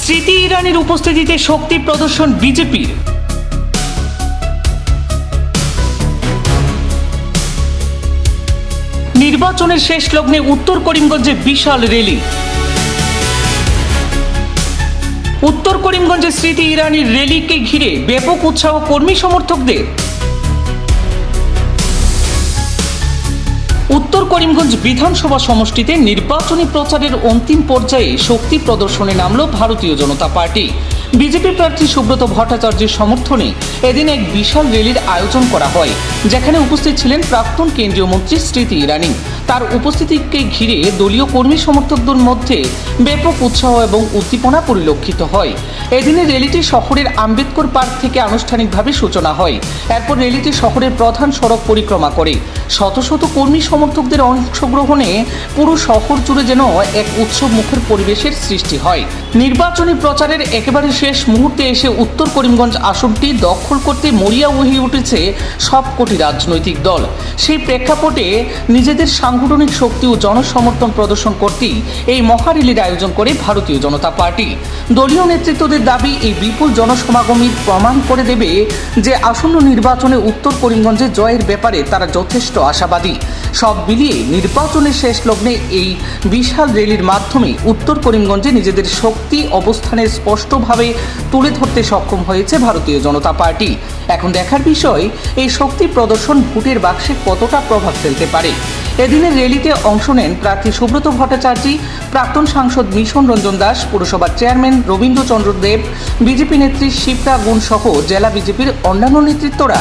স্মৃতি ইরানির উপস্থিতিতে শক্তি প্রদর্শন বিজেপির। নির্বাচনের শেষ লগ্নে উত্তর করিমগঞ্জে বিশাল র্যালি। উত্তর করিমগঞ্জে স্মৃতি ইরানির র্যালিকে ঘিরে ব্যাপক উৎসাহ কর্মী সমর্থকদের। উত্তর করিমগঞ্জ বিধানসভা সমষ্টিতে নির্বাচনী প্রচারের অন্তিম পর্যায়ে শক্তি প্রদর্শনে নামল ভারতীয় জনতা পার্টি। বিজেপি প্রার্থী সুব্রত ভট্টাচার্যের সমর্থনে এদিন এক বিশাল র্যালির আয়োজন করা হয়, যেখানে উপস্থিত ছিলেন প্রাক্তন কেন্দ্রীয় মন্ত্রী স্মৃতি ইরানি। তার উপস্থিতিকে ঘিরে দলীয় কর্মী সমর্থকদের মধ্যে ব্যাপক উৎসাহ এবং উদ্দীপনা পরিলক্ষিত হয়। এদিনের র্যালিটি শহরের আম্বেদকর পার্ক থেকে আনুষ্ঠানিকভাবে সূচনা হয়। এরপর র্যালিটি শহরের প্রধান সড়ক পরিক্রমা করে। শত শত কর্মী সমর্থকদের অংশগ্রহণে পুরো শহর জুড়ে যেন এক উৎসব মুখর পরিবেশের সৃষ্টি হয়। নির্বাচনী প্রচারের একেবারে শেষ মুহূর্তে এসে উত্তর করিমগঞ্জ আসনটি দখল করতে মরিয়া হয়ে উঠেছে সবকটি রাজনৈতিক দল। সেই প্রেক্ষাপটে নিজেদের সাংগঠনিক শক্তি ও জনসমর্থন প্রদর্শন করতেই এই মহার্যালির আয়োজন করে ভারতীয় জনতা পার্টি। দলীয় নেতৃত্বদের দাবি, এই বিপুল জনসমাগমই প্রমাণ করে দেবে যে আসন্ন নির্বাচনে উত্তর করিমগঞ্জে জয়ের ব্যাপারে তারা যথেষ্ট আশাবাদী। সব মিলিয়ে নির্বাচনের শেষ লগ্নে এই বিশাল র্যালির মাধ্যমে উত্তর করিমগঞ্জে নিজেদের শক্তি অবস্থানের স্পষ্টভাবে তুলে ধরতে সক্ষম হয়েছে ভারতীয় জনতা পার্টি। এখন দেখার বিষয়, এই শক্তি প্রদর্শন ভোটের বাক্সে কতটা প্রভাব ফেলতে পারে। এদিনের র্যালিতে অংশ নেন প্রার্থী সুব্রত ভট্টাচার্য, প্রাক্তন সাংসদ মিশন রঞ্জন দাস, পুরসভার চেয়ারম্যান রবীন্দ্রচন্দ্র দেব, বিজেপি নেত্রী শিপ্রা গুণ সহ জেলা বিজেপির অন্যান্য নেতৃত্বরা।